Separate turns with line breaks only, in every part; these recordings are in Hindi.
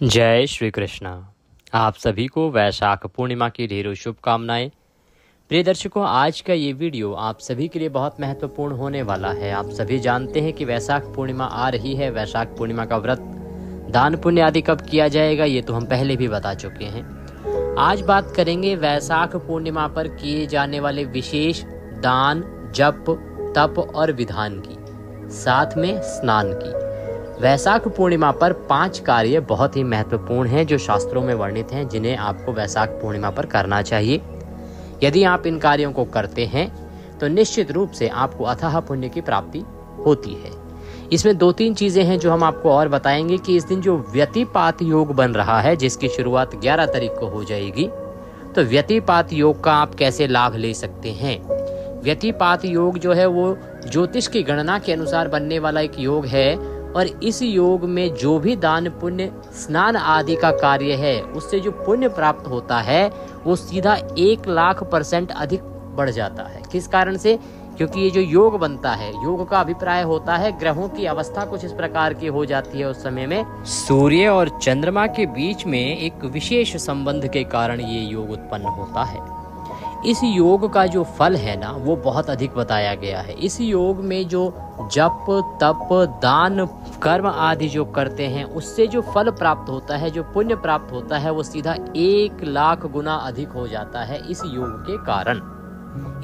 जय श्री कृष्णा। आप सभी को वैशाख पूर्णिमा की ढेरों शुभकामनाएं। प्रिय दर्शकों, आज का ये वीडियो आप सभी के लिए बहुत महत्वपूर्ण होने वाला है। आप सभी जानते हैं कि वैशाख पूर्णिमा आ रही है। वैशाख पूर्णिमा का व्रत, दान पुण्य आदि कब किया जाएगा ये तो हम पहले भी बता चुके हैं। आज बात करेंगे वैशाख पूर्णिमा पर किए जाने वाले विशेष दान, जप, तप और विधान की, साथ में स्नान की। वैशाख पूर्णिमा पर 5 कार्य बहुत ही महत्वपूर्ण हैं जो शास्त्रों में वर्णित हैं, जिन्हें आपको वैशाख पूर्णिमा पर करना चाहिए। यदि आप इन कार्यों को करते हैं तो निश्चित रूप से आपको अथाह पुण्य की प्राप्ति होती है। इसमें 2-3 चीजें हैं जो हम आपको और बताएंगे कि इस दिन जो व्यतिपात योग बन रहा है, जिसकी शुरुआत 11 तारीख को हो जाएगी, तो व्यतिपात योग का आप कैसे लाभ ले सकते हैं। व्यतिपात योग जो है वो ज्योतिष की गणना के अनुसार बनने वाला एक योग है, और इस योग में जो भी दान पुण्य, स्नान आदि का कार्य है, उससे जो पुण्य प्राप्त होता है वो सीधा 1,00,000% अधिक बढ़ जाता है। किस कारण से? क्योंकि ये जो योग बनता है, योग का अभिप्राय होता है ग्रहों की अवस्था कुछ इस प्रकार की हो जाती है उस समय में, सूर्य और चंद्रमा के बीच में एक विशेष संबंध के कारण ये योग उत्पन्न होता है। इस योग का जो फल है ना, वो बहुत अधिक बताया गया है। इस योग में जो जप, तप, दान, कर्म आदि जो करते हैं, उससे जो फल प्राप्त होता है, जो पुण्य प्राप्त होता है, वो सीधा 1,00,000 गुना अधिक हो जाता है इस योग के कारण।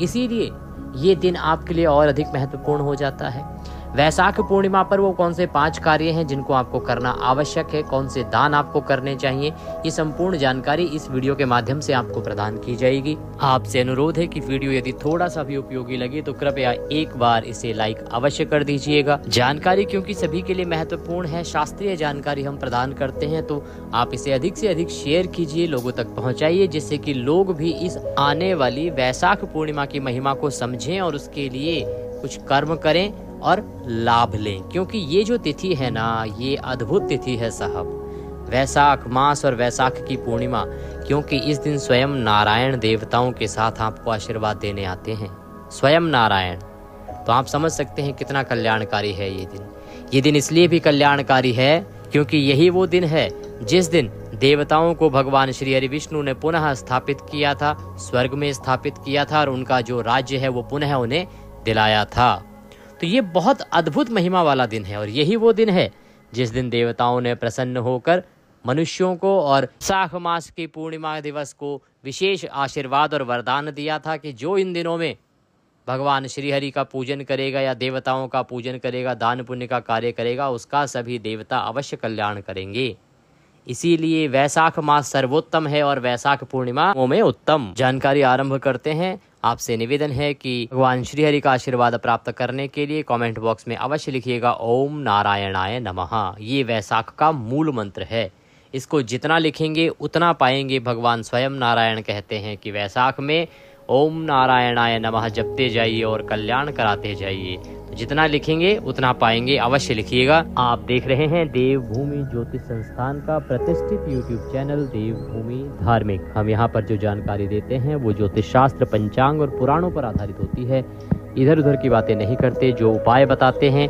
इसीलिए ये दिन आपके लिए और अधिक महत्वपूर्ण हो जाता है। वैशाख पूर्णिमा पर वो कौन से 5 कार्य हैं जिनको आपको करना आवश्यक है, कौन से दान आपको करने चाहिए, ये संपूर्ण जानकारी इस वीडियो के माध्यम से आपको प्रदान की जाएगी। आपसे अनुरोध है कि वीडियो यदि थोड़ा सा भी उपयोगी लगे तो कृपया एक बार इसे लाइक अवश्य कर दीजिएगा। जानकारी क्योंकि सभी के लिए महत्वपूर्ण है, शास्त्रीय जानकारी हम प्रदान करते हैं, तो आप इसे अधिक से अधिक शेयर कीजिए, लोगों तक पहुँचाइए, जिससे कि लोग भी इस आने वाली वैशाख पूर्णिमा की महिमा को समझें और उसके लिए कुछ कर्म करें और लाभ लें। क्योंकि ये जो तिथि है ना, ये अद्भुत तिथि है साहब, वैशाख मास और वैशाख की पूर्णिमा, क्योंकि इस दिन स्वयं नारायण देवताओं के साथ आपको आशीर्वाद देने आते हैं, स्वयं नारायण। तो आप समझ सकते हैं कितना कल्याणकारी है ये दिन। ये दिन इसलिए भी कल्याणकारी है क्योंकि यही वो दिन है जिस दिन देवताओं को भगवान श्री हरि विष्णु ने पुनः स्थापित किया था, स्वर्ग में स्थापित किया था, और उनका जो राज्य है वो पुनः उन्हें दिलाया था। तो ये बहुत अद्भुत महिमा वाला दिन है, और यही वो दिन है जिस दिन देवताओं ने प्रसन्न होकर मनुष्यों को और वैशाख मास की पूर्णिमा दिवस को विशेष आशीर्वाद और वरदान दिया था कि जो इन दिनों में भगवान श्री हरि का पूजन करेगा या देवताओं का पूजन करेगा, दान पुण्य का कार्य करेगा, उसका सभी देवता अवश्य कल्याण करेंगे। इसीलिए वैशाख मास सर्वोत्तम है और वैशाख पूर्णिमा में उत्तम। जानकारी आरंभ करते हैं। आपसे निवेदन है कि भगवान श्री हरि का आशीर्वाद प्राप्त करने के लिए कमेंट बॉक्स में अवश्य लिखिएगा ओम नारायणाय नमः। ये वैशाख का मूल मंत्र है। इसको जितना लिखेंगे उतना पाएंगे। भगवान स्वयं नारायण कहते हैं कि वैशाख में ओम नारायणाय नमः जपते जाइए और कल्याण कराते जाइए। तो जितना लिखेंगे उतना पाएंगे, अवश्य लिखिएगा। आप देख रहे हैं देवभूमि ज्योतिष संस्थान का प्रतिष्ठित यूट्यूब चैनल देवभूमि धार्मिक। हम यहाँ पर जो जानकारी देते हैं वो ज्योतिष शास्त्र, पंचांग और पुराणों पर आधारित होती है। इधर उधर की बातें नहीं करते। जो उपाय बताते हैं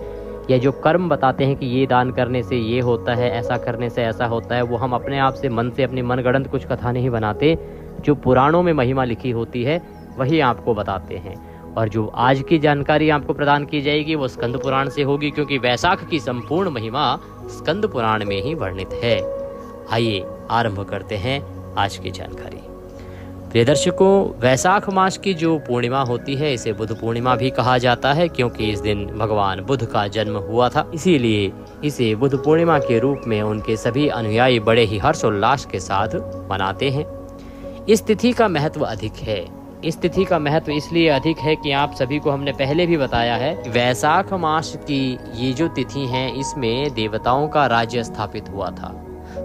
या जो कर्म बताते हैं कि ये दान करने से ये होता है, ऐसा करने से ऐसा होता है, वो हम अपने आप से मन से अपनी मनगढ़ंत कुछ कथा नहीं बनाते। जो पुराणों में महिमा लिखी होती है वही आपको बताते हैं। और जो आज की जानकारी आपको प्रदान की जाएगी वो स्कंद पुराण से होगी, क्योंकि वैशाख की संपूर्ण महिमा स्कंद पुराण में ही वर्णित है। आइए आरंभ करते हैं आज की जानकारी। प्रिय दर्शकों, वैशाख मास की जो पूर्णिमा होती है इसे बुध पूर्णिमा भी कहा जाता है, क्योंकि इस दिन भगवान बुध का जन्म हुआ था। इसीलिए इसे बुध पूर्णिमा के रूप में उनके सभी अनुयायी बड़े ही हर्षोल्लास के साथ मनाते हैं। इस तिथि का महत्व अधिक है। इस तिथि का महत्व इसलिए अधिक है कि आप सभी को हमने पहले भी बताया है, वैशाख मास की ये जो तिथि है इसमें देवताओं का राज्य स्थापित हुआ था।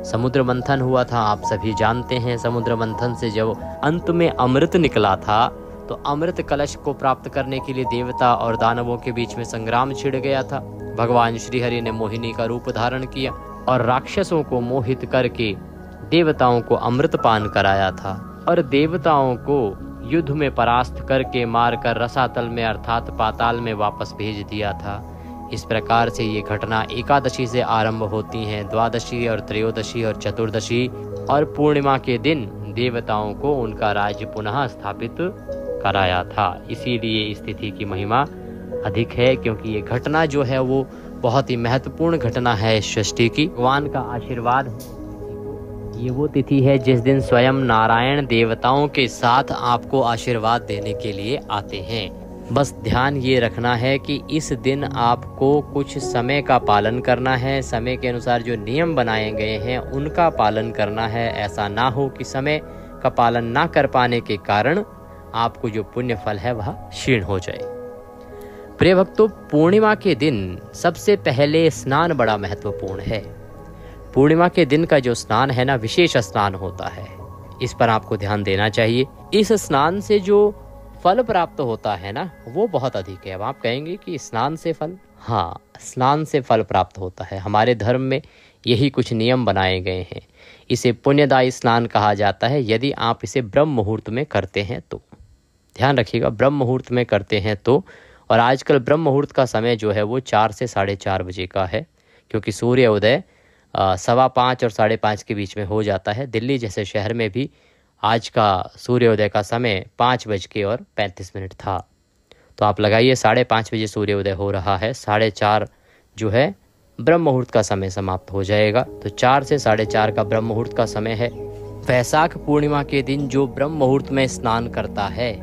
समुद्र मंथन हुआ था, आप सभी जानते हैं। समुद्र मंथन से जब अंत में अमृत निकला था, तो अमृत कलश को प्राप्त करने के लिए देवता और दानवों के बीच में संग्राम छिड़ गया था। भगवान श्री हरि ने मोहिनी का रूप धारण किया और राक्षसों को मोहित करके देवताओं को अमृत पान कराया था, और देवताओं को युद्ध में परास्त करके मारकर रसातल में अर्थात पाताल में वापस भेज दिया था। इस प्रकार से ये घटना एकादशी से आरंभ होती हैं। द्वादशी और त्रयोदशी और चतुर्दशी और पूर्णिमा के दिन देवताओं को उनका राज्य पुनः स्थापित कराया था। इसीलिए इस तिथि की महिमा अधिक है, क्योंकि ये घटना जो है वो बहुत ही महत्वपूर्ण घटना है सृष्टि की। भगवान का आशीर्वाद है। ये वो तिथि है जिस दिन स्वयं नारायण देवताओं के साथ आपको आशीर्वाद देने के लिए आते हैं। बस ध्यान ये रखना है कि इस दिन आपको कुछ समय का पालन करना है। समय के अनुसार जो नियम बनाए गए हैं उनका पालन करना है। ऐसा ना हो कि समय का पालन ना कर पाने के कारण आपको जो पुण्य फल है वह क्षीण हो जाए। प्रिय भक्तों, पूर्णिमा के दिन सबसे पहले स्नान बड़ा महत्वपूर्ण है। पूर्णिमा के दिन का जो स्नान है ना, विशेष स्नान होता है। इस पर आपको ध्यान देना चाहिए। इस स्नान से जो फल प्राप्त होता है ना, वो बहुत अधिक है। अब आप कहेंगे कि स्नान से फल? हाँ, स्नान से फल प्राप्त होता है। हमारे धर्म में यही कुछ नियम बनाए गए हैं। इसे पुण्यदायी स्नान कहा जाता है यदि आप इसे ब्रह्म मुहूर्त में करते हैं तो। ध्यान रखिएगा, ब्रह्म मुहूर्त में करते हैं तो। और आजकल ब्रह्म मुहूर्त का समय जो है वो 4 से 4:30 बजे का है, क्योंकि सूर्य उदय 5:15 और 5:30 के बीच में हो जाता है। दिल्ली जैसे शहर में भी आज का सूर्योदय का समय 5:35 था। तो आप लगाइए 5:30 बजे सूर्योदय हो रहा है, 4:30 जो है ब्रह्म मुहूर्त का समय समाप्त हो जाएगा। तो 4 से 4:30 का ब्रह्म मुहूर्त का समय है। वैशाख पूर्णिमा के दिन जो ब्रह्म मुहूर्त में स्नान करता है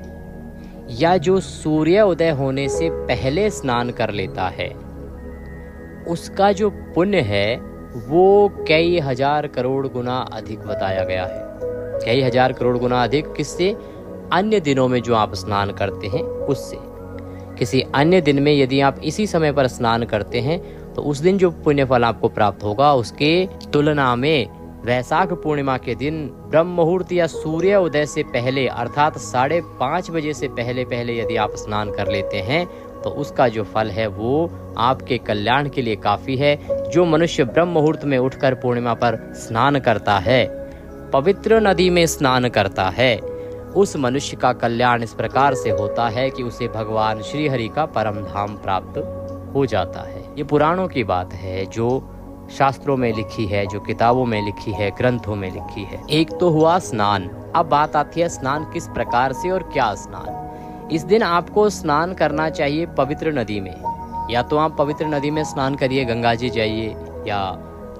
या जो सूर्य उदय होने से पहले स्नान कर लेता है, उसका जो पुण्य है वो कई हजार करोड़ गुना अधिक बताया गया है। कई हजार करोड़ गुना अधिक किससे? अन्य दिनों में जो आप स्नान करते हैं उससे। किसी अन्य दिन में यदि आप इसी समय पर स्नान करते हैं तो उस दिन जो पुण्य फल आपको प्राप्त होगा उसके तुलना में वैशाख पूर्णिमा के दिन ब्रह्म मुहूर्त या सूर्य उदय से पहले अर्थात 5:30 बजे से पहले यदि आप स्नान कर लेते हैं तो उसका जो फल है वो आपके कल्याण के लिए काफी है। जो मनुष्य ब्रह्म मुहूर्त में उठकर पूर्णिमा पर स्नान करता है, पवित्र नदी में स्नान करता है, उस मनुष्य का कल्याण इस प्रकार से होता है कि उसे भगवान श्री हरि का परम धाम प्राप्त हो जाता है। ये पुराणों की बात है, जो शास्त्रों में लिखी है, जो किताबों में लिखी है, ग्रंथों में लिखी है। एक तो हुआ स्नान। अब बात आती है स्नान किस प्रकार से और क्या स्नान। इस दिन आपको स्नान करना चाहिए पवित्र नदी में। या तो आप पवित्र नदी में स्नान करिए, गंगा जी जाइए, या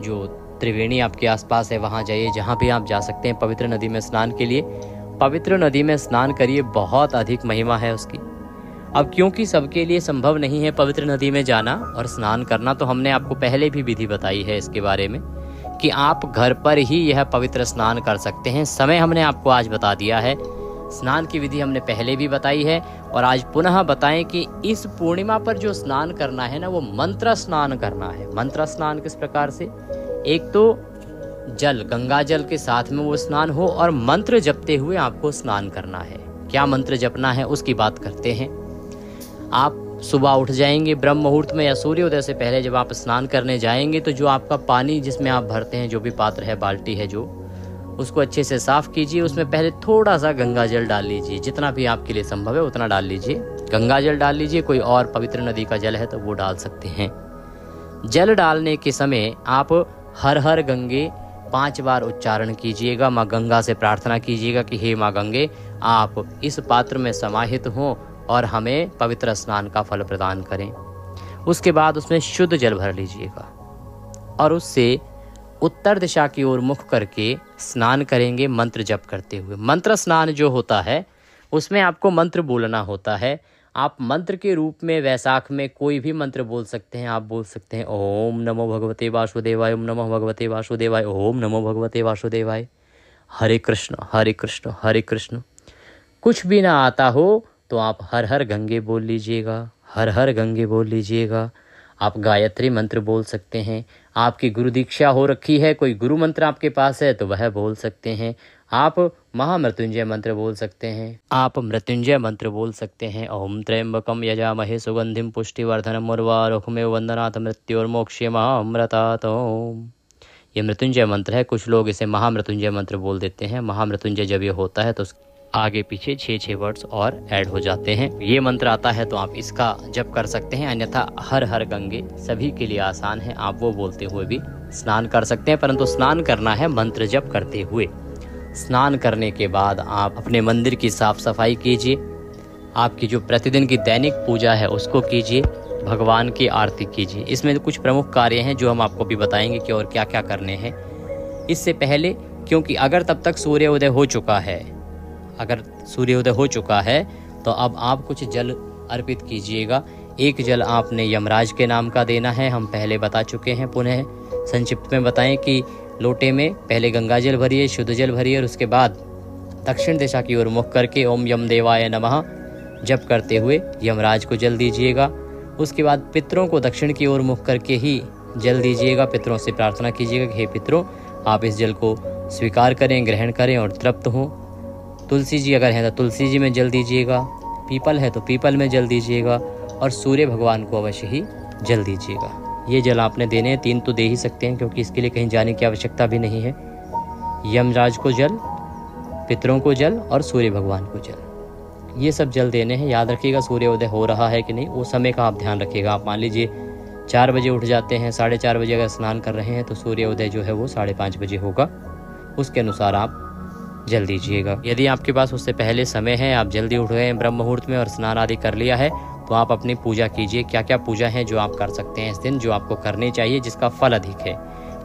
जो त्रिवेणी आपके आसपास है वहाँ जाइए, जहाँ भी आप जा सकते हैं पवित्र नदी में स्नान के लिए। पवित्र नदी में स्नान करिए, बहुत अधिक महिमा है उसकी। अब क्योंकि सबके लिए संभव नहीं है पवित्र नदी में जाना और स्नान करना, तो हमने आपको पहले भी विधि बताई है इसके बारे में कि आप घर पर ही यह पवित्र स्नान कर सकते हैं। समय हमने आपको आज बता दिया है, स्नान की विधि हमने पहले भी बताई है और आज पुनः बताएं कि इस पूर्णिमा पर जो स्नान करना है ना, वो मंत्र स्नान करना है। मंत्र स्नान किस प्रकार से? एक तो जल, गंगा जल के साथ में वो स्नान हो और मंत्र जपते हुए आपको स्नान करना है। क्या मंत्र जपना है उसकी बात करते हैं। आप सुबह उठ जाएंगे ब्रह्म मुहूर्त में या सूर्योदय से पहले जब आप स्नान करने जाएंगे तो जो आपका पानी जिसमें आप भरते हैं, जो भी पात्र है, बाल्टी है जो, उसको अच्छे से साफ कीजिए। उसमें पहले थोड़ा सा गंगा जल डाल लीजिए, जितना भी आपके लिए संभव है उतना डाल लीजिए। गंगा जल डाल लीजिए, कोई और पवित्र नदी का जल है तो वो डाल सकते हैं। जल डालने के समय आप हर हर गंगे 5 बार उच्चारण कीजिएगा। माँ गंगा से प्रार्थना कीजिएगा कि हे माँ गंगे, आप इस पात्र में समाहित हों और हमें पवित्र स्नान का फल प्रदान करें। उसके बाद उसमें शुद्ध जल भर लीजिएगा और उससे उत्तर दिशा की ओर मुख करके स्नान करेंगे मंत्र जप करते हुए। मंत्र स्नान जो होता है उसमें आपको मंत्र बोलना होता है। आप मंत्र के रूप में वैशाख में कोई भी मंत्र बोल सकते हैं। आप बोल सकते हैं ओम नमो भगवते वासुदेवाय, ओम नमो भगवते वासुदेवाय, ओम नमो भगवते वासुदेवाय, हरे कृष्ण हरे कृष्ण हरे कृष्ण। कुछ भी ना आता हो तो आप हर हर गंगे बोल लीजिएगा, हर हर गंगे बोल लीजिएगा। आप गायत्री मंत्र बोल सकते हैं। आपकी गुरु दीक्षा हो रखी है, कोई गुरु मंत्र आपके पास है तो वह बोल सकते हैं। आप महामृत्युंजय मंत्र बोल सकते हैं, आप मृत्युंजय मंत्र बोल सकते हैं। ओम त्र्यंबकम यजामहे सुगंधिम पुष्टिवर्धनम उर्वारुकमेव वंदनात् मृत्योर्मोक्षयेमामृतात्। ओम, ये मृत्युंजय मंत्र है। कुछ लोग इसे महामृत्युंजय मंत्र बोल देते हैं। महामृत्युंजय जब ये होता है तो आगे पीछे 6 वर्ड्स और ऐड हो जाते हैं। ये मंत्र आता है तो आप इसका जप कर सकते हैं, अन्यथा हर हर गंगे सभी के लिए आसान है, आप वो बोलते हुए भी स्नान कर सकते हैं, परंतु स्नान करना है मंत्र जप करते हुए। स्नान करने के बाद आप अपने मंदिर की साफ सफाई कीजिए, आपकी जो प्रतिदिन की दैनिक पूजा है उसको कीजिए, भगवान की आरती कीजिए। इसमें कुछ प्रमुख कार्य हैं जो हम आपको भी बताएंगे कि और क्या क्या करने हैं। इससे पहले, क्योंकि अगर तब तक सूर्योदय हो चुका है, तो अब आप कुछ जल अर्पित कीजिएगा। एक जल आपने यमराज के नाम का देना है, हम पहले बता चुके हैं। पुनः संक्षिप्त में बताएं कि लोटे में पहले गंगा जल भरिए, शुद्ध जल भरिए, और उसके बाद दक्षिण दिशा की ओर मुख करके ओम यम देवाय नमः जप करते हुए यमराज को जल दीजिएगा। उसके बाद पितरों को दक्षिण की ओर मुख करके ही जल दीजिएगा। पितरों से प्रार्थना कीजिएगा कि हे पितरों, आप इस जल को स्वीकार करें, ग्रहण करें और तृप्त हों। तुलसी जी अगर है तो तुलसी जी में जल दीजिएगा, पीपल है तो पीपल में जल दीजिएगा, और सूर्य भगवान को अवश्य ही जल दीजिएगा। ये जल आपने देने हैं, 3 तो दे ही सकते हैं क्योंकि इसके लिए कहीं जाने की आवश्यकता भी नहीं है। यमराज को जल, पितरों को जल और सूर्य भगवान को जल, ये सब जल देने हैं। याद रखिएगा सूर्योदय हो रहा है कि नहीं, वो समय का आप ध्यान रखिएगा। आप मान लीजिए 4 बजे उठ जाते हैं, 4:30 बजे अगर स्नान कर रहे हैं तो सूर्योदय जो है वो 5:30 बजे होगा, उसके अनुसार आप जल दीजिएगा। यदि आपके पास उससे पहले समय है, आप जल्दी उठ गए हैं ब्रह्म मुहूर्त में और स्नान आदि कर लिया है, तो आप अपनी पूजा कीजिए। क्या क्या पूजा है जो आप कर सकते हैं इस दिन, जो आपको करनी चाहिए, जिसका फल अधिक है।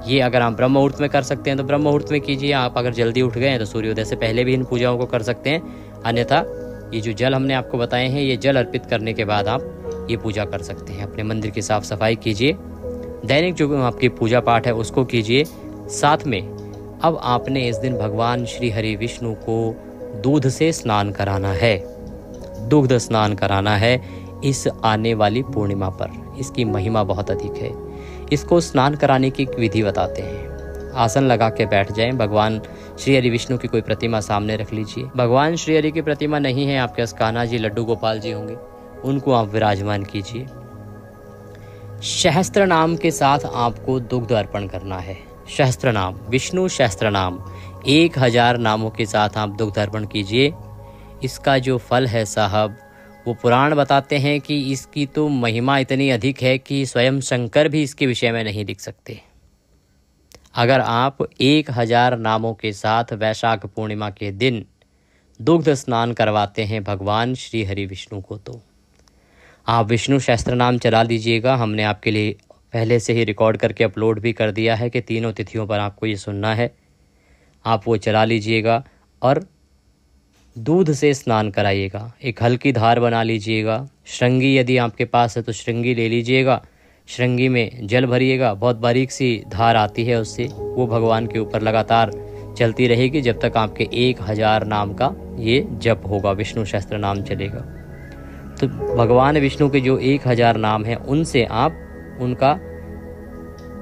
ये अगर आप ब्रह्म मुहूर्त में कर सकते हैं तो ब्रह्म मुहूर्त में कीजिए। आप अगर जल्दी उठ गए हैं तो सूर्योदय से पहले भी इन पूजाओं को कर सकते हैं। अन्यथा ये जो जल हमने आपको बताए हैं, ये जल अर्पित करने के बाद आप ये पूजा कर सकते हैं। अपने मंदिर की साफ सफाई कीजिए, दैनिक जो आपकी पूजा पाठ है उसको कीजिए। साथ में अब आपने इस दिन भगवान श्री हरि विष्णु को दूध से स्नान कराना है, दुग्ध स्नान कराना है इस आने वाली पूर्णिमा पर। इसकी महिमा बहुत अधिक है। इसको स्नान कराने की विधि बताते हैं। आसन लगा के बैठ जाएं, भगवान श्री हरि विष्णु की कोई प्रतिमा सामने रख लीजिए। भगवान श्री हरि की प्रतिमा नहीं है आपके पास, कान्हा जी, लड्डू गोपाल जी होंगे, उनको आप विराजमान कीजिए। सहस्त्र नाम के साथ आपको दुग्ध अर्पण करना है। सहस्त्र नाम, विष्णु सहस्त्र नाम, 1000 नामों के साथ आप दुग्ध अर्पण कीजिए। इसका जो फल है साहब, वो पुराण बताते हैं कि इसकी तो महिमा इतनी अधिक है कि स्वयं शंकर भी इसके विषय में नहीं लिख सकते। अगर आप 1000 नामों के साथ वैशाख पूर्णिमा के दिन दुग्ध स्नान करवाते हैं भगवान श्री हरि विष्णु को, तो आप विष्णु सहस्त्र नाम चला लीजिएगा। हमने आपके लिए पहले से ही रिकॉर्ड करके अपलोड भी कर दिया है कि 3 तिथियों पर आपको ये सुनना है। आप वो चला लीजिएगा और दूध से स्नान कराइएगा। एक हल्की धार बना लीजिएगा। श्रृंगी यदि आपके पास है तो श्रृंगी ले लीजिएगा, श्रृंगी में जल भरिएगा। बहुत बारीक सी धार आती है, उससे वो भगवान के ऊपर लगातार चलती रहेगी जब तक आपके 1000 नाम का ये जप होगा, विष्णु सहस्त्र नाम चलेगा। तो भगवान विष्णु के जो 1000 नाम हैं उनसे आप उनका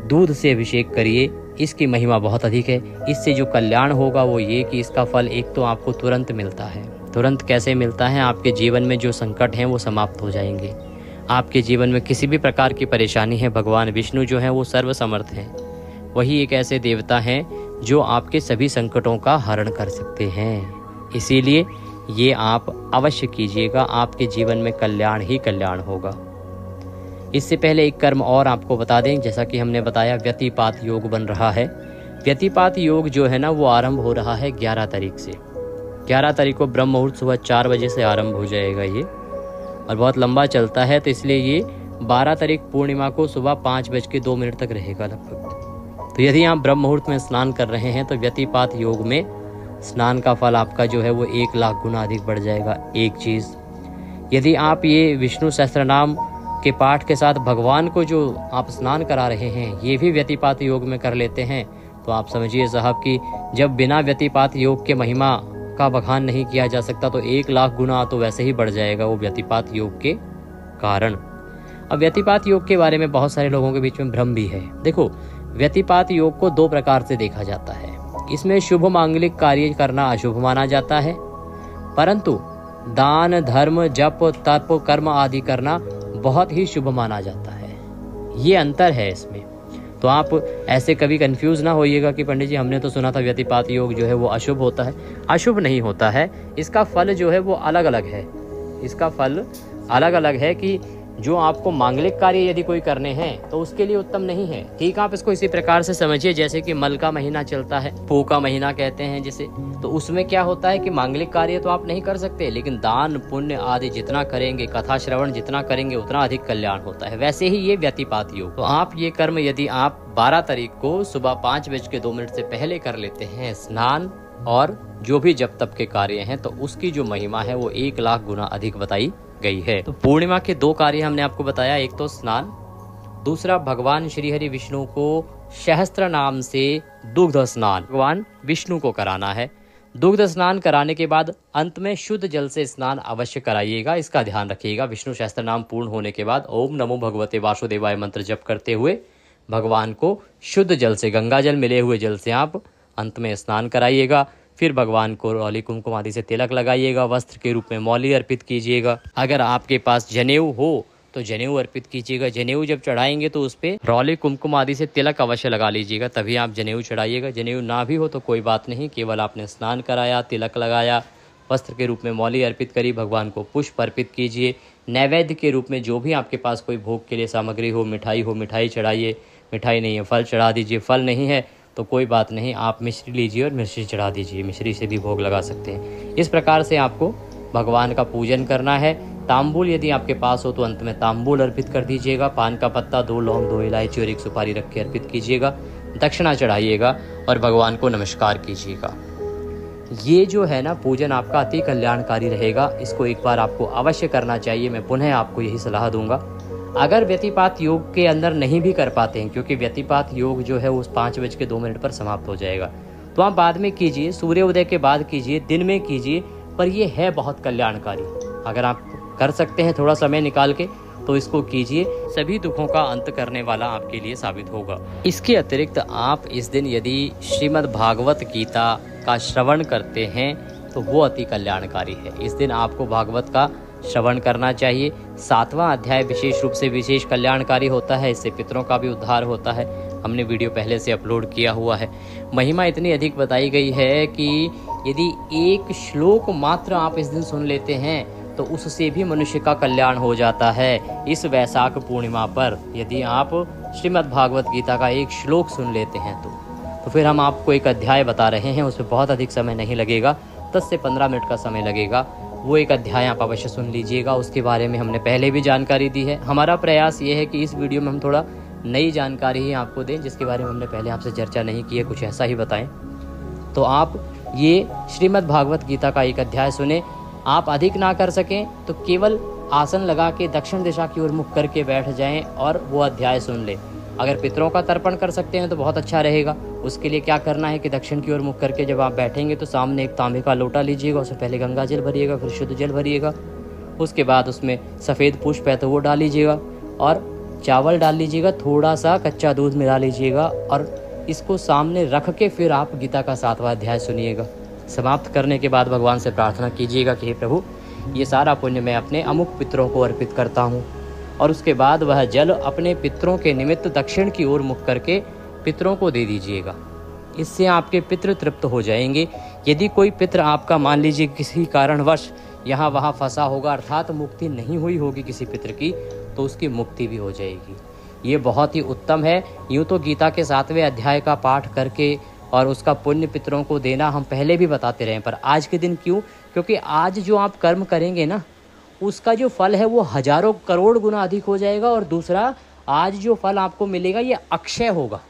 दूध से अभिषेक करिए। इसकी महिमा बहुत अधिक है। इससे जो कल्याण होगा वो ये कि इसका फल एक तो आपको तुरंत मिलता है। तुरंत कैसे मिलता है? आपके जीवन में जो संकट हैं वो समाप्त हो जाएंगे। आपके जीवन में किसी भी प्रकार की परेशानी है, भगवान विष्णु जो हैं वो सर्वसमर्थ हैं। वही एक ऐसे देवता हैं जो आपके सभी संकटों का हरण कर सकते हैं। इसीलिए ये आप अवश्य कीजिएगा, आपके जीवन में कल्याण ही कल्याण होगा। इससे पहले एक कर्म और आपको बता दें, जैसा कि हमने बताया व्यतिपात योग बन रहा है। व्यतिपात योग जो है ना वो आरंभ हो रहा है 11 तारीख से। 11 तारीख को ब्रह्म मुहूर्त सुबह 4 बजे से आरंभ हो जाएगा ये, और बहुत लंबा चलता है। तो इसलिए ये 12 तारीख पूर्णिमा को सुबह 5:02 तक रहेगा लगभग। तो यदि आप ब्रह्म मुहूर्त में स्नान कर रहे हैं तो व्यतिपात योग में स्नान का फल आपका जो है वो 1 लाख गुना अधिक बढ़ जाएगा। एक चीज़, यदि आप ये विष्णु सहस्त्रनाम के पाठ के साथ भगवान को जो आप स्नान करा रहे हैं ये भी व्यतिपात योग में कर लेते हैं, तो आप समझिए साहब कि जब बिना व्यतिपात योग के महिमा का बखान नहीं किया जा सकता, तो 1 लाख गुना तो वैसे ही बढ़ जाएगा वो व्यतिपात योग के कारण। अब व्यतिपात योग के बारे में बहुत सारे लोगों के बीच में भ्रम भी है। देखो, व्यतिपात योग को 2 प्रकार से देखा जाता है। इसमें शुभ मांगलिक कार्य करना अशुभ माना जाता है, परंतु दान धर्म जप तप कर्म आदि करना बहुत ही शुभ माना जाता है। ये अंतर है इसमें। तो आप ऐसे कभी कंफ्यूज ना होइएगा कि पंडित जी हमने तो सुना था व्यतिपात योग जो है वो अशुभ होता है। अशुभ नहीं होता है, इसका फल जो है वो अलग अलग है। इसका फल अलग अलग है कि जो आपको मांगलिक कार्य यदि कोई करने हैं तो उसके लिए उत्तम नहीं है। ठीक, आप इसको इसी प्रकार से समझिए जैसे कि मल का महीना चलता है, पो का महीना कहते हैं जिसे, तो उसमें क्या होता है कि मांगलिक कार्य तो आप नहीं कर सकते, लेकिन दान पुण्य आदि जितना करेंगे, कथा श्रवण जितना करेंगे उतना अधिक कल्याण होता है। वैसे ही ये व्यतिपात योग, तो आप ये कर्म यदि आप 12 तारीख को सुबह 5:02 से पहले कर लेते हैं, स्नान और जो भी जप तप के कार्य हैं, तो उसकी जो महिमा है वो 1 लाख गुना अधिक बताई गई है। तो पूर्णिमा के 2 कार्य हमने आपको बताया, एक तो स्नान, दूसरा भगवान श्री हरि विष्णु को सहस्त्र नाम से दुग्ध स्नान भगवान विष्णु को कराना है। दुग्ध स्नान कराने के बाद अंत में शुद्ध जल से स्नान अवश्य कराइएगा, इसका ध्यान रखिएगा। विष्णु सहस्त्र नाम पूर्ण होने के बाद ओम नमो भगवते वासुदेवाय मंत्र जप करते हुए भगवान को शुद्ध जल से, गंगा जल मिले हुए जल से आप अंत में स्नान कराइएगा। फिर भगवान को रौली कुमकुम आदि से तिलक लगाइएगा, वस्त्र के रूप में मौली अर्पित कीजिएगा। अगर आपके पास जनेऊ हो तो जनेऊ अर्पित कीजिएगा। जनेऊ जब चढ़ाएंगे तो उस पर रौली कुमकुम आदि से तिलक अवश्य लगा लीजिएगा, तभी आप जनेऊ चढ़ाइएगा। जनेऊ ना भी हो तो कोई बात नहीं, केवल आपने स्नान कराया, तिलक लगाया, वस्त्र के रूप में मौली अर्पित करी, भगवान को पुष्प अर्पित कीजिए। नैवेद्य के रूप में जो भी आपके पास कोई भोग के लिए सामग्री हो, मिठाई चढ़ाइए। मिठाई नहीं है फल चढ़ा दीजिए, फल नहीं है तो कोई बात नहीं, आप मिश्री लीजिए और मिश्री चढ़ा दीजिए, मिश्री से भी भोग लगा सकते हैं। इस प्रकार से आपको भगवान का पूजन करना है। तांबूल यदि आपके पास हो तो अंत में तांबूल अर्पित कर दीजिएगा। पान का पत्ता, 2 लौंग, 2 इलायची और 1 सुपारी रख के अर्पित कीजिएगा। दक्षिणा चढ़ाइएगा और भगवान को नमस्कार कीजिएगा। ये जो है ना पूजन आपका अति कल्याणकारी रहेगा, इसको एक बार आपको अवश्य करना चाहिए। मैं पुनः आपको यही सलाह दूंगा। अगर व्यतिपात योग के अंदर नहीं भी कर पाते हैं, क्योंकि व्यतिपात योग जो है उस 5:02 पर समाप्त हो जाएगा, तो आप बाद में कीजिए, सूर्योदय के बाद कीजिए, दिन में कीजिए, पर ये है बहुत कल्याणकारी। अगर आप कर सकते हैं थोड़ा समय निकाल के तो इसको कीजिए, सभी दुखों का अंत करने वाला आपके लिए साबित होगा। इसके अतिरिक्त आप इस दिन यदि श्रीमद् भागवत गीता का श्रवण करते हैं तो वो अति कल्याणकारी है। इस दिन आपको भागवत का श्रवण करना चाहिए। 7वां अध्याय विशेष रूप से विशेष कल्याणकारी होता है, इससे पितरों का भी उद्धार होता है। हमने वीडियो पहले से अपलोड किया हुआ है। महिमा इतनी अधिक बताई गई है कि यदि एक श्लोक मात्र आप इस दिन सुन लेते हैं तो उससे भी मनुष्य का कल्याण हो जाता है। इस वैशाख पूर्णिमा पर यदि आप श्रीमद् भागवत गीता का एक श्लोक सुन लेते हैं तो फिर हम आपको एक अध्याय बता रहे हैं, उसमें बहुत अधिक समय नहीं लगेगा, 10 से 15 मिनट का समय लगेगा। वो एक अध्याय आप अवश्य सुन लीजिएगा। उसके बारे में हमने पहले भी जानकारी दी है। हमारा प्रयास ये है कि इस वीडियो में हम थोड़ा नई जानकारी ही आपको दें, जिसके बारे में हमने पहले आपसे चर्चा नहीं की है, कुछ ऐसा ही बताएं। तो आप ये श्रीमद् भागवत गीता का एक अध्याय सुने। आप अधिक ना कर सकें तो केवल आसन लगा के दक्षिण दिशा की ओर मुख करके बैठ जाएं और वो अध्याय सुन लें। अगर पितरों का तर्पण कर सकते हैं तो बहुत अच्छा रहेगा। उसके लिए क्या करना है कि दक्षिण की ओर मुख करके जब आप बैठेंगे तो सामने एक तांबे का लोटा लीजिएगा, उसमें पहले गंगा जल भरिएगा, फिर शुद्ध जल भरिएगा। उसके बाद उसमें सफ़ेद पुष्प है तो वो डाल लीजिएगा और चावल डाल लीजिएगा, थोड़ा सा कच्चा दूध मिला लीजिएगा और इसको सामने रख के फिर आप गीता का 7वां अध्याय सुनिएगा। समाप्त करने के बाद भगवान से प्रार्थना कीजिएगा कि हे प्रभु, ये सारा पुण्य मैं अपने अमुक पितरों को अर्पित करता हूँ। और उसके बाद वह जल अपने पितरों के निमित्त दक्षिण की ओर मुख करके पितरों को दे दीजिएगा। इससे आपके पितृ तृप्त हो जाएंगे। यदि कोई पितृ आपका मान लीजिए किसी कारणवश यहाँ वहाँ फंसा होगा, अर्थात मुक्ति नहीं हुई होगी किसी पितृ की, तो उसकी मुक्ति भी हो जाएगी। ये बहुत ही उत्तम है। यूँ तो गीता के 7वें अध्याय का पाठ करके और उसका पुण्य पितरों को देना हम पहले भी बताते रहे, पर आज के दिन क्यों? क्योंकि आज जो आप कर्म करेंगे ना, उसका जो फल है वो हजारों करोड़ गुना अधिक हो जाएगा। और दूसरा, आज जो फल आपको मिलेगा ये अक्षय होगा,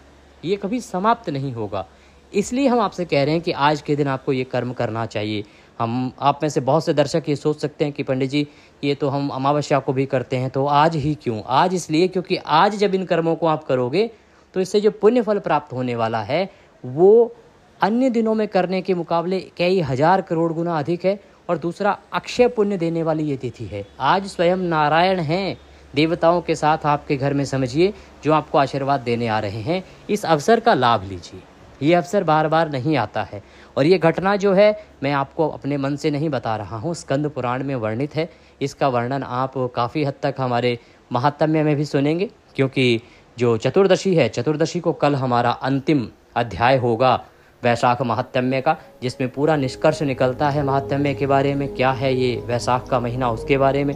ये कभी समाप्त नहीं होगा। इसलिए हम आपसे कह रहे हैं कि आज के दिन आपको ये कर्म करना चाहिए। हम आप में से बहुत से दर्शक ये सोच सकते हैं कि पंडित जी ये तो हम अमावस्या को भी करते हैं, तो आज ही क्यों? आज इसलिए क्योंकि आज जब इन कर्मों को आप करोगे तो इससे जो पुण्य फल प्राप्त होने वाला है वो अन्य दिनों में करने के मुकाबले कई हजार करोड़ गुना अधिक है। और दूसरा, अक्षय पुण्य देने वाली ये तिथि है। आज स्वयं नारायण हैं देवताओं के साथ आपके घर में, समझिए, जो आपको आशीर्वाद देने आ रहे हैं। इस अवसर का लाभ लीजिए, ये अवसर बार बार नहीं आता है। और ये घटना जो है मैं आपको अपने मन से नहीं बता रहा हूँ, स्कंद पुराण में वर्णित है। इसका वर्णन आप काफ़ी हद तक हमारे महात्म्य में भी सुनेंगे, क्योंकि जो चतुर्दशी है, चतुर्दशी को कल हमारा अंतिम अध्याय होगा वैशाख महात्म्य का, जिसमें पूरा निष्कर्ष निकलता है महात्म्य के बारे में, क्या है ये वैशाख का महीना उसके बारे में।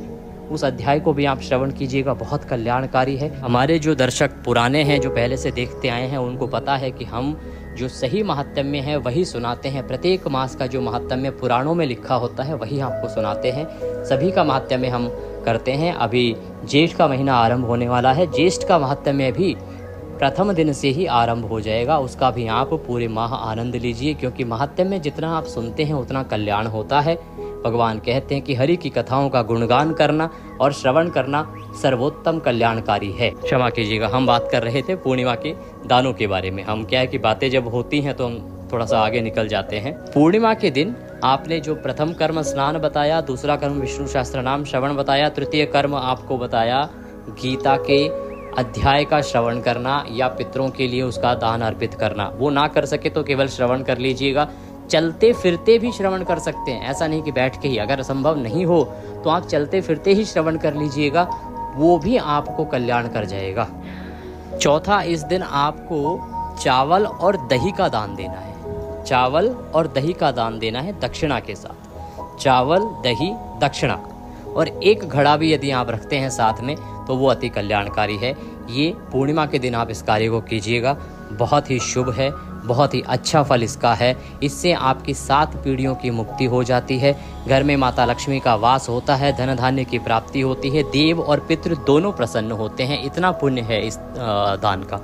उस अध्याय को भी आप श्रवण कीजिएगा, बहुत कल्याणकारी है। हमारे जो दर्शक पुराने हैं, जो पहले से देखते आए हैं, उनको पता है कि हम जो सही महात्म्य है वही सुनाते हैं। प्रत्येक मास का जो महात्म्य पुराणों में लिखा होता है वही आपको सुनाते हैं। सभी का महात्म्य हम करते हैं। अभी ज्येष्ठ का महीना आरंभ होने वाला है, ज्येष्ठ का महात्म्य भी प्रथम दिन से ही आरंभ हो जाएगा। उसका भी आप पूरे माह आनंद लीजिए, क्योंकि महात्म्य जितना आप सुनते हैं उतना कल्याण होता है। भगवान कहते हैं कि हरि की कथाओं का गुणगान करना और श्रवण करना सर्वोत्तम कल्याणकारी है। क्षमा कीजिएगा, हम बात कर रहे थे पूर्णिमा के दानों के बारे में। हम क्या है कि बातें जब होती हैं तो हम थोड़ा सा आगे निकल जाते हैं। पूर्णिमा के दिन आपने जो प्रथम कर्म स्नान बताया, दूसरा कर्म विष्णु शास्त्र नाम श्रवण बताया, तृतीय कर्म आपको बताया गीता के अध्याय का श्रवण करना या पितरों के लिए उसका दान अर्पित करना। वो ना कर सके तो केवल श्रवण कर लीजिएगा। चलते फिरते भी श्रवण कर सकते हैं, ऐसा नहीं कि बैठ के ही। अगर संभव नहीं हो तो आप चलते फिरते ही श्रवण कर लीजिएगा, वो भी आपको कल्याण कर जाएगा। चौथा, इस दिन आपको चावल और दही का दान देना है। चावल और दही का दान देना है दक्षिणा के साथ। चावल, दही, दक्षिणा और एक घड़ा भी यदि आप रखते हैं साथ में तो वो अति कल्याणकारी है। ये पूर्णिमा के दिन आप इस कार्य को कीजिएगा, बहुत ही शुभ है, बहुत ही अच्छा फल इसका है। इससे आपकी 7 पीढ़ियों की मुक्ति हो जाती है, घर में माता लक्ष्मी का वास होता है, धन धान्य की प्राप्ति होती है, देव और पितृ दोनों प्रसन्न होते हैं। इतना पुण्य है इस दान का।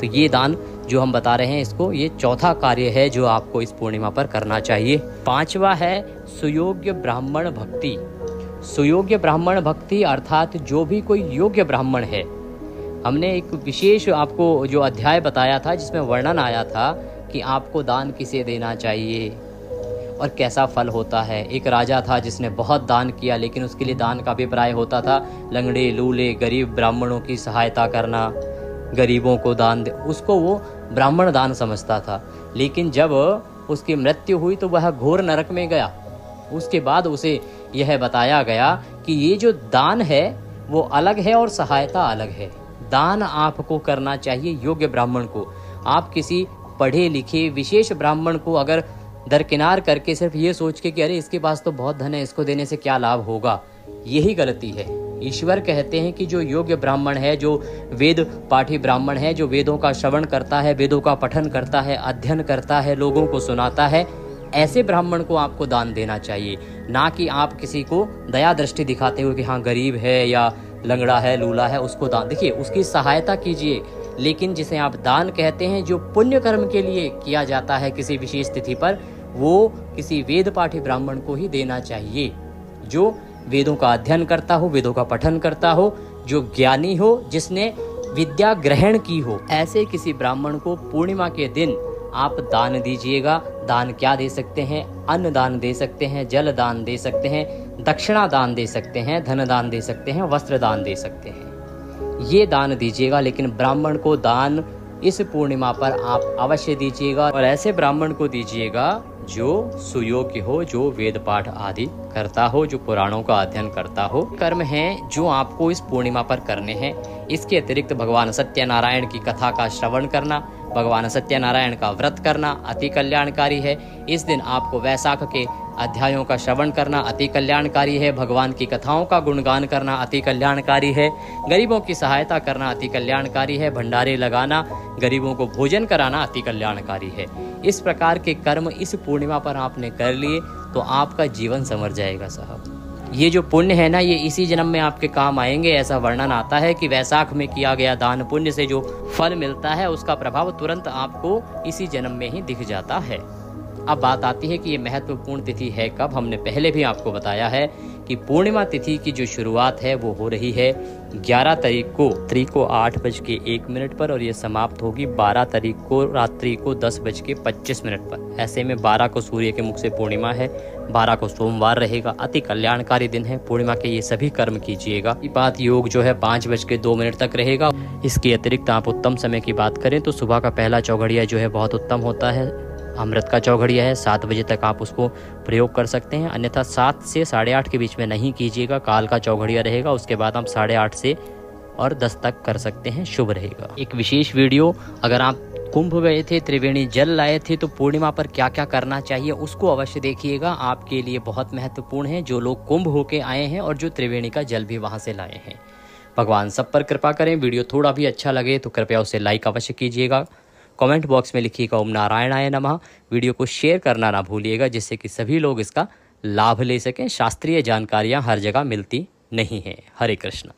तो ये दान जो हम बता रहे हैं इसको, ये चौथा कार्य है जो आपको इस पूर्णिमा पर करना चाहिए। 5वां है सुयोग्य ब्राह्मण भक्ति। सुयोग्य ब्राह्मण भक्ति अर्थात जो भी कोई योग्य ब्राह्मण है। हमने एक विशेष आपको जो अध्याय बताया था जिसमें वर्णन आया था कि आपको दान किसे देना चाहिए और कैसा फल होता है। एक राजा था जिसने बहुत दान किया, लेकिन उसके लिए दान का अभिप्राय होता था लंगड़े लूले गरीब ब्राह्मणों की सहायता करना, गरीबों को दान दे, उसको वो ब्राह्मण दान समझता था। लेकिन जब उसकी मृत्यु हुई तो वह घोर नरक में गया। उसके बाद उसे यह बताया गया कि ये जो दान है वो अलग है और सहायता अलग है। दान आपको करना चाहिए योग्य ब्राह्मण को। आप किसी पढ़े लिखे विशेष ब्राह्मण को अगर दरकिनार करके सिर्फ ये सोच के कि अरे इसके पास तो बहुत धन है, इसको देने से क्या लाभ होगा, यही गलती है। ईश्वर कहते हैं कि जो योग्य ब्राह्मण है, जो वेद पाठी ब्राह्मण है, जो वेदों का श्रवण करता है, वेदों का पठन करता है, अध्ययन करता है, लोगों को सुनाता है, ऐसे ब्राह्मण को आपको दान देना चाहिए। ना कि आप किसी को दया दृष्टि दिखाते हुए कि हाँ गरीब है या लंगड़ा है लूला है उसको दान, देखिए उसकी सहायता कीजिए। लेकिन जिसे आप दान कहते हैं, जो पुण्य कर्म के लिए किया जाता है किसी विशेष तिथि पर, वो किसी वेद पाठी ब्राह्मण को ही देना चाहिए, जो वेदों का अध्ययन करता हो, वेदों का पठन करता हो, जो ज्ञानी हो, जिसने विद्या ग्रहण की हो। ऐसे किसी ब्राह्मण को पूर्णिमा के दिन आप दान दीजिएगा। दान क्या दे सकते हैं? अन्न दान दे सकते हैं, जल दान दे सकते हैं, दक्षिणा दान दे सकते हैं, धन दान दे सकते हैं, वस्त्र दान दे सकते हैं। ये दान दीजिएगा। लेकिन ब्राह्मण को दान इस पूर्णिमा पर आप अवश्य दीजिएगा, और ऐसे ब्राह्मण को दीजिएगा जो सुयोग्य हो, जो वेद पाठ आदि करता हो, जो पुराणों का अध्ययन करता हो। कर्म हैं जो आपको इस पूर्णिमा पर करने हैं। इसके अतिरिक्त भगवान सत्यनारायण की कथा का श्रवण करना, भगवान सत्यनारायण का व्रत करना अति कल्याणकारी है। इस दिन आपको वैशाख के अध्यायों का श्रवण करना अति कल्याणकारी है। भगवान की कथाओं का गुणगान करना अति कल्याणकारी है। गरीबों की सहायता करना अति कल्याणकारी है। भंडारे लगाना, गरीबों को भोजन कराना अति कल्याणकारी है। इस प्रकार के कर्म इस पूर्णिमा पर आपने कर लिए तो आपका जीवन संवर जाएगा साहब। ये जो पुण्य है ना, ये इसी जन्म में आपके काम आएंगे। ऐसा वर्णन आता है कि वैशाख में किया गया दान पुण्य से जो फल मिलता है उसका प्रभाव तुरंत आपको इसी जन्म में ही दिख जाता है। अब बात आती है कि ये महत्वपूर्ण तिथि है कब। हमने पहले भी आपको बताया है कि पूर्णिमा तिथि की जो शुरुआत है वो हो रही है 11 तारीख को 8:01 पर, और ये समाप्त होगी 12 तारीख को रात्रि को 10:25 पर। ऐसे में 12 को सूर्य के मुख से पूर्णिमा है, 12 को सोमवार रहेगा। अति कल्याणकारी दिन है। पूर्णिमा के ये सभी कर्म कीजिएगा। ये बात योग जो है 5:02 तक रहेगा। इसके अतिरिक्त आप उत्तम समय की बात करें तो सुबह का पहला चौघड़िया जो है बहुत उत्तम होता है। अमृत का चौघड़िया है, 7 बजे तक आप उसको प्रयोग कर सकते हैं। अन्यथा 7 से 8:30 के बीच में नहीं कीजिएगा। काल का चौघड़िया रहेगा, उसके बाद आप 8:30 से और दस्तक कर सकते हैं, शुभ रहेगा। एक विशेष वीडियो, अगर आप कुंभ गए थे, त्रिवेणी जल लाए थे, तो पूर्णिमा पर क्या क्या करना चाहिए उसको अवश्य देखिएगा, आपके लिए बहुत महत्वपूर्ण है, जो लोग कुंभ होके आए हैं और जो त्रिवेणी का जल भी वहां से लाए हैं। भगवान सब पर कृपा करें। वीडियो थोड़ा भी अच्छा लगे तो कृपया उसे लाइक अवश्य कीजिएगा। कमेंट बॉक्स में लिखिएगा ओम नारायणाय नमः। वीडियो को शेयर करना ना भूलिएगा, जिससे कि सभी लोग इसका लाभ ले सकें। शास्त्रीय जानकारियाँ हर जगह मिलती नहीं हैं। हरे कृष्ण।